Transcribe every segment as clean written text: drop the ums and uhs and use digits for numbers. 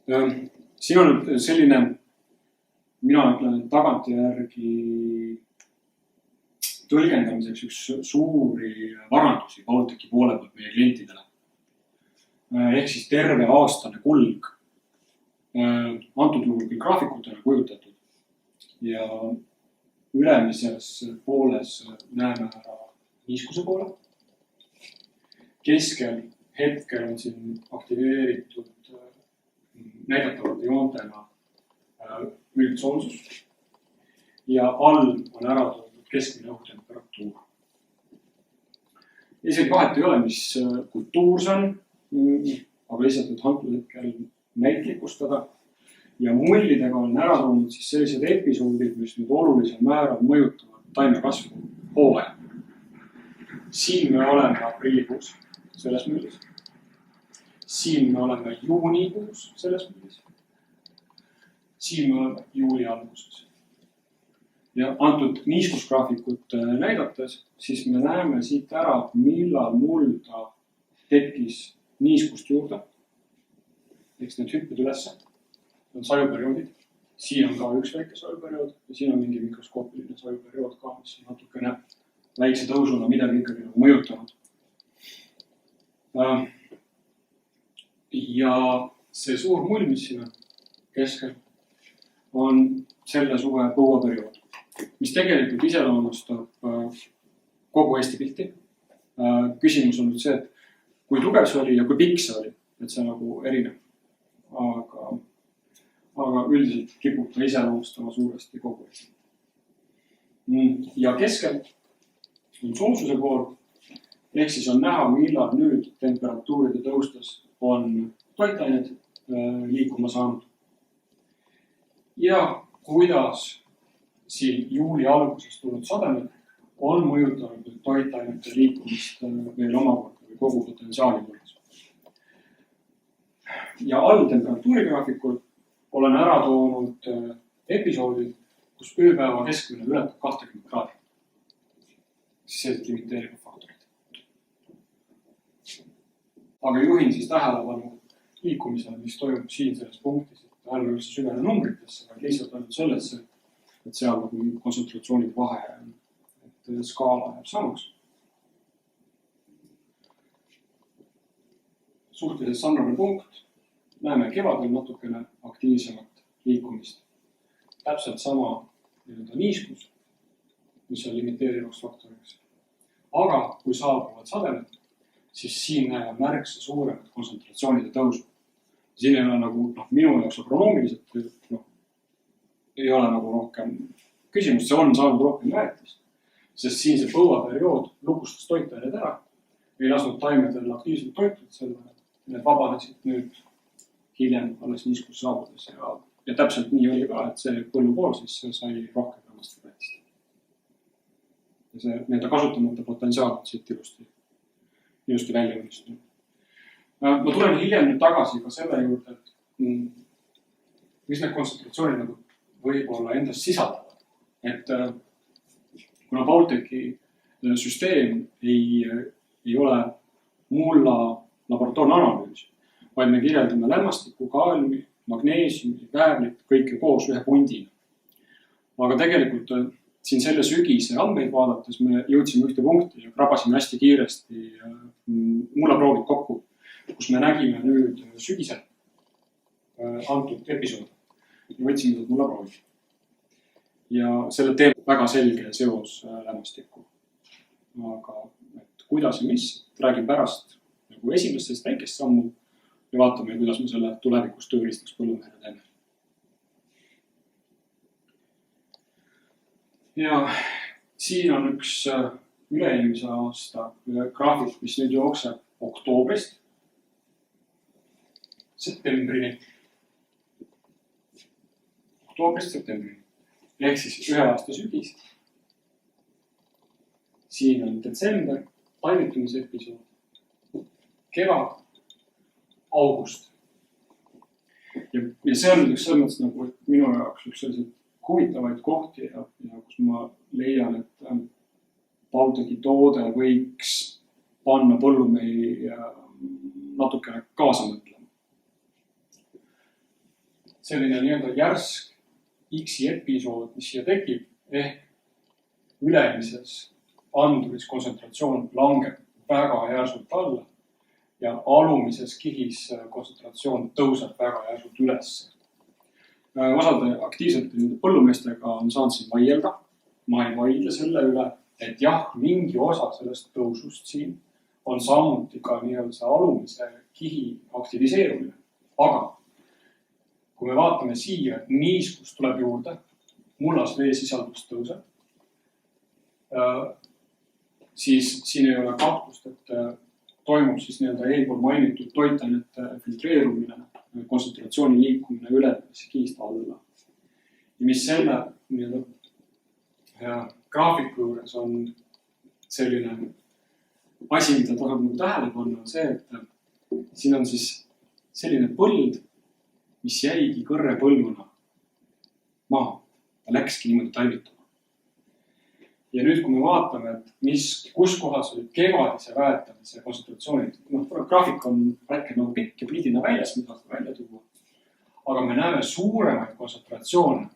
Siin on nüüd selline, mina ütlen, et tagantjärgi tõlgendamiseks üks suuri varandusi Baltici poole pealt meie klientidele. Ehk siis terve aastane kulg. Antud juhul küll graafikutena kujutatud. Ja ülemises pooles näeme ära niiskuse poole. Keskel hetkel on siin aktiveeritud näidatavate joontena üldsoolsus. Ja all on ära toodud keskmine õhutemperatuur. Isegi vahet ei ole, mis kultuur see on, aga lihtsalt nüüd antud hetkel näitlikustada. Ja mullidega on ära toonud siis sellised episoodid, mis nüüd olulisel määral mõjutavad taimekasvu hooaja. Siin me oleme aprillikuus selles mullis. Siin me oleme juunikuus selles mullis. Siin me oleme juuli alguses. Ja antud niiskusgraafikut näidates, siis me näeme siit ära, millal mulda tekkis niiskust juurde. Eks need hüpped ülesse. On sajuperioodid. Siin on ka üks väike sajuperiood ja siin on mingi mikroskoopiline sajuperiood ka, mis on natukene väikse tõusuna midagi ikkagi mõjutanud. Ja see suur mull, mis siin on keskel, on selle suve põuaperiood, mis tegelikult iseloomustab kogu Eesti pilti. Küsimus on nüüd see, et kui tugev see oli ja kui pikk see oli, et see nagu erinev. Aga üldiselt kipub ta iseloomustama suuresti kogu Eesti. Ja keskel on soolsuse pool, ehk siis on näha, millal nüüd temperatuuride tõustes on toitained liikuma saanud. Ja kuidas siin juuli alguses tulnud sademed on mõjutanud toitainete liikumist veel omakorda või kogu potentsiaali mõttes. Ja all temperatuurigraafikul olen ära toonud episoodid, kus ööpäeva keskmine ületab 20 kraadi. Sellised limiteerivad faktorid. Aga juhin siis tähelepanu liikumisele, mis toimub siin selles punktis, et ärme üldse süvene numbritesse, vaid lihtsalt ainult sellesse, et seal nagu kontsentratsioonid vahe on, et skaala jääb samaks. Suhteliselt sarnane punkt. Näeme kevadel natukene aktiivsemat liikumist. Täpselt sama niiskus, mis on limiteerivaks faktoriks. Aga kui saabuvad sademed, siis siin näeme märksa suuremat kontsentratsioonide tõusu. Siin ei ole nagu minu jaoks agronoomiliselt ei ole nagu rohkem küsimust, see on saanud rohkem väetist. Sest siin see põuaperiood lukustas toitained ära. Ei lasnud taimedel aktiivselt toitud selle, need vabanesid nüüd hiljem alles niiskus saabudes. Ja täpselt nii oli ka, et see põllupool siis sai rohkem ennast väetist. Ja see nende kasutamata potentsiaal siit ilusti välja õnnistunud. Ma tulen hiljem nüüd tagasi ka selle juurde, et mis need kontsentratsioonid nagu võib-olla endast sisaldavad. Et kuna Baltici süsteem ei ole mulla laboratoorne analüüs, vaid me kirjeldame lämmastiku, kaaliumi, magneesiumi, väävlit, kõike koos ühe pundina. Aga tegelikult siin selle sügise andmeid vaadates me jõudsime ühte punkti ja krabasime hästi kiiresti mullaproovid kokku, kus me nägime nüüd sügisel antud episoodi ja võtsime need mullaproovid. Ja selle teeb väga selge seos lämmastikku. Aga et kuidas ja mis, räägin pärast nagu esimestest väikest sammu ja vaatame, kuidas me selle tulevikus tööriistaks põllumehele teeme. Ja siin on üks üle-eelmise aasta graafik, mis nüüd jookseb oktoobrist septembrini. Oktoobrist septembrini. Ehk siis ühe aasta sügis. Siin on detsember, taimitumise episood, kevad, august. Ja see on üks selles mõttes nagu minu jaoks üks selliseid huvitavaid kohti ja kus ma leian, et Baltici toode võiks panna põllumehi natukene kaasa mõtlema. selline nii-öelda järsk X-i episood, mis siia tekib, ehk ülemises anduris kontsentratsioon langeb väga järsult alla ja alumises kihis kontsentratsioon tõuseb väga järsult üles. Osade aktiivsete põllumeestega on saanud siin vaielda. Ma ei vaidle selle üle, et jah, mingi osa sellest tõusust siin on samuti ka nii-öelda alumise kihi aktiviseerumine. Aga kui me vaatame siia, et niiskus tuleb juurde, mullas veesisaldus tõuseb, siis siin ei ole kahtlust, et toimub siis nii-öelda eelpool mainitud toitainete filtreerumine, kontsentratsiooni liikumine ülemise kihist alla. Ja mis selle nii-öelda graafiku juures on selline asi, mida tasub tähele panna, on see, et siin on siis selline põld, mis jäigi kõrrepõlvuna maha. Ta läkski niimoodi talvituma. Ja nüüd, kui me vaatame, et kus kohas oli kevadise väetamise kontsentratsioonid, graafik on väike nagu pikk ja pildina väljas, mida välja tuua. Aga me näeme suuremaid kontsentratsioone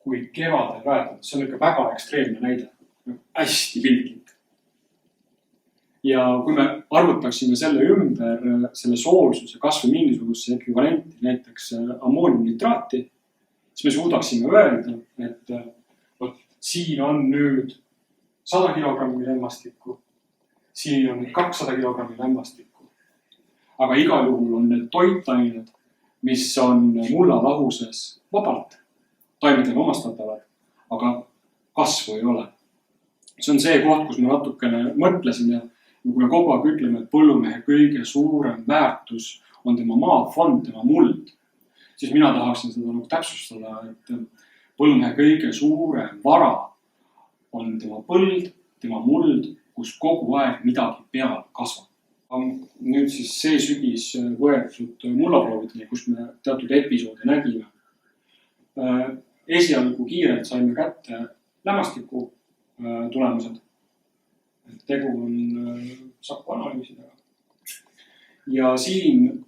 kui kevadel väetamise. See on ikka väga ekstreemne näide. Hästi piltlik. Ja kui me arvutaksime selle ümber, selle soolsuse kasvu mingisuguse ekvivalenti, näiteks ammooniumnitraati, siis me suudaksime öelda, et siin on nüüd 100 kilogrammi lämmastikku, siin on 200 kilogrammi lämmastikku. Aga igal juhul on need toitained, mis on mullalahuses vabalt, taimedega omastatavad, aga kasvu ei ole. See on see koht, kus ma natukene mõtlesin ja kui me kogu aeg ütleme, et põllumehe kõige suurem väärtus on tema maafond, tema muld, siis mina tahaksin seda täpsustada, et põllumehe kõige suurem vara on tema põld, tema muld, kus kogu aeg midagi peal kasvab. Nüüd siis see sügis võetud mullaproovideni, kus me teatud episoodi nägime. Esialgu kiirelt saime kätte lämmastiku tulemused. Tegu on Saku analüüsidega. Ja siin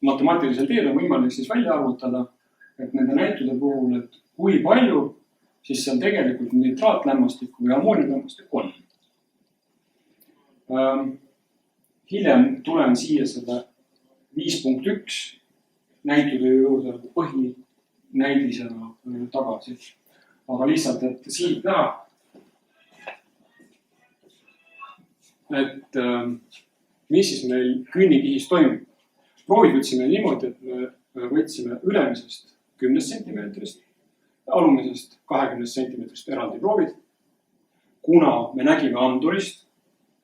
matemaatilisel teel on võimalik siis välja arvutada, et nende näitude puhul, et kui palju, siis seal tegelikult nitraatlämmastikku või ammooniumlämmastikku on. Hiljem tulen siia selle 5.1 näitude juurde põhinäidisena tagasi. Aga lihtsalt, et siit näha, et mis siis meil künnikihis toimub. Proovid võtsime niimoodi, et me võtsime ülemisest 10 centimeetrist ja alumisest 20 centimeetrist eraldi proovid. Kuna me nägime andurist,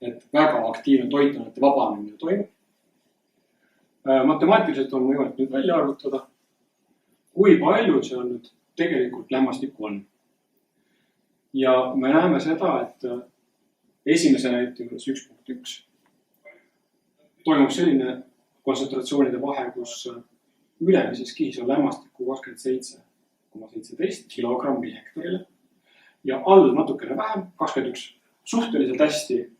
et väga aktiivne toitainete vabanemine toimub. Matemaatiliselt on võimalik nüüd välja arvutada, kui palju see on nüüd tegelikult lämmastikku on. Ja me näeme seda, et esimese näite juures 1.1 toimub selline kontsentratsioonide vahe, kus ülemises kihis on lämmastikku 27,17 kilogrammi hektarile ja all natukene vähem, 21, suhteliselt hästi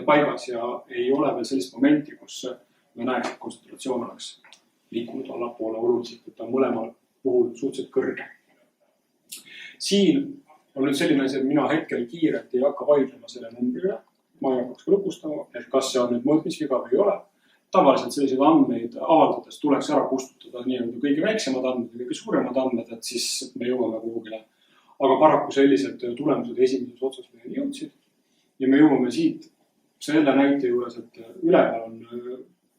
paigas ja ei ole veel sellist momenti, kus me näeks, et kontsentratsioon oleks liikunud allapoole oluliselt, et ta mõlemal puhul suhteliselt kõrge. Siin on nüüd selline asi, et mina hetkel kiirelt ei hakka vaidlema selle numbri üle. Ma ei hakkaks lõpustama, et kas see on nüüd mõõtmisviga või ei ole. Tavaliselt selliseid andmeid avaldades tuleks ära kustutada nii-öelda kõige väiksemad andmed ja kõige suuremad andmed, et siis me jõuame kuhugile. Aga paraku sellised tulemused esimeses otsas meieni jõudsid. Ja me jõuame siit selle näite juures, et üleval on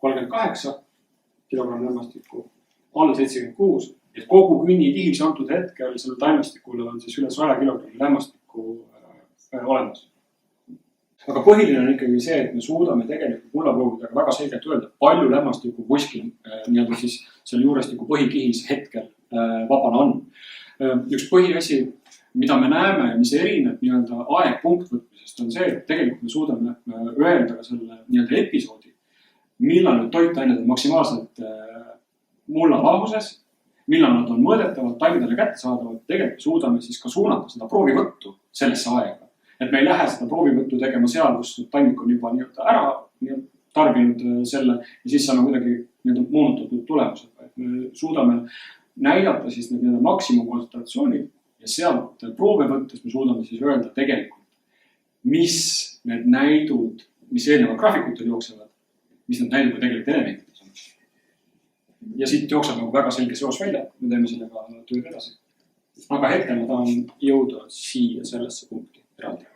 38 kilogramm lämmastikku, all 76. Et kogu künnikihis antud hetkel selle taimestikule on siis üle 100 kilogrammi lämmastikku olemas. Aga põhiline on ikkagi see, et me suudame tegelikult mullaproovidega väga selgelt öelda, palju lämmastikku kuskil nii-öelda siis selle juurestiku põhikihis hetkel vabana on. Üks põhiasi, mida me näeme, mis erineb nii-öelda aegpunkt võtmisest, on see, et tegelikult me suudame öelda ka selle nii-öelda episoodi, millal need toitained on maksimaalselt mullalahuses, millal nad on mõõdetavad, taimedele kättesaadavad, tegelikult suudame siis ka suunata seda proovivõttu sellesse aega. Et me ei lähe seda proovivõttu tegema seal, kus taimik on juba nii-öelda ära tarbinud selle ja siis saame kuidagi moonutatud tulemused, vaid me suudame näidata siis need maksimumkontsentratsioonid ja sealt proove võttes me suudame siis öelda tegelikult, mis need näidud, mis eelneva graafikutel jooksevad, mis need näidud tegelikult elementides on. Ja siit jookseb nagu väga selge seos välja, me teeme sellega tööd edasi. Aga hetkel ma tahan jõuda siia sellesse punkti eraldi.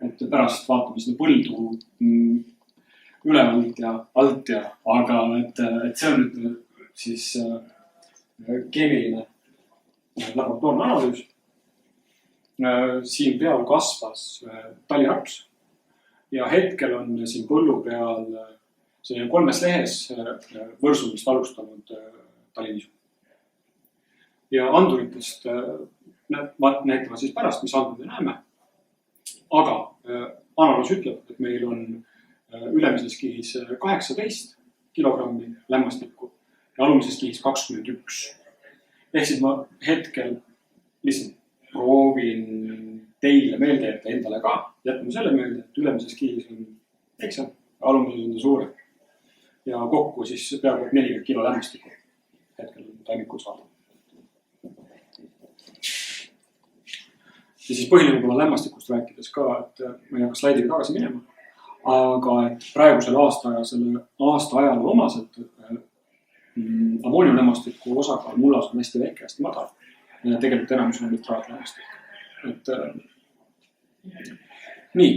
Et pärast vaatame seda põldu ülevalt ja alt ja, aga et see on nüüd siis keemiline laboratoorne analüüs. Siin peal kasvas taliraps ja hetkel on siin põllu peal see 3 lehes võrsumist alustanud talinisu. Ja anduritest näitavad siis pärast, mis andmed me näeme. Aga analüüs ütleb, et meil on ülemises kihis 18 kilogrammi lämmastikku ja alumises kihis 21. Ehk siis ma hetkel lihtsalt proovin teile meelde jätta endale ka. Jätame selle meelde, et ülemises kihis on väiksem, alumises on ta suurem. Ja kokku siis peaaegu 40 kilo lämmastikku hetkel taimikud saada. Ja siis põhiline võib-olla lämmastikust rääkides ka, et ma ei hakka slaidiga tagasi minema, aga et praegusel aasta ajal omaselt ammooniumlämmastiku osakaal mullas on hästi väike, hästi madal. Ja tegelikult enamus on nitraatlämmastik. Nii,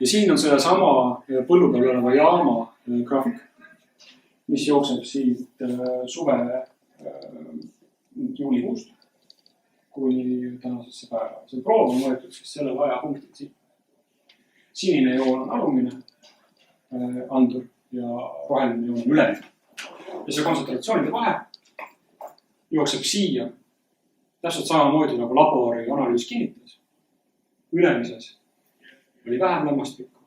ja siin on selle sama põllu peal oleva jaama graafik, mis jookseb siit suve juulikuust kuni tänasesse päeva. See proov on võetud siis sellel ajapunktil siin. Sinine joon on alumine andur ja roheline joon on ülemine. Ja see kontsentratsioonide vahe jookseb siia täpselt samamoodi nagu labori analüüs kinnitas. Ülemises oli vähem lämmastikku,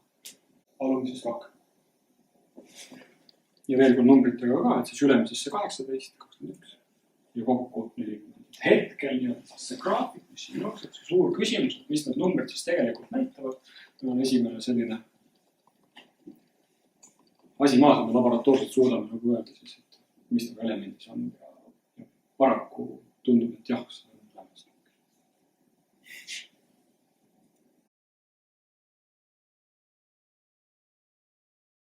alumises rohkem. Ja veel kui numbritega ka, et siis ülemisesse 18, 21 ja kokku 40. Hetkel ja see graafik, mis siin jookseb, see suur küsimus, et mis need numbrid siis tegelikult näitavad. On esimene selline asi maas, et me laboratoorselt suudame nagu öelda siis, et mis nagu elemendis on. Paraku tundub, et jah,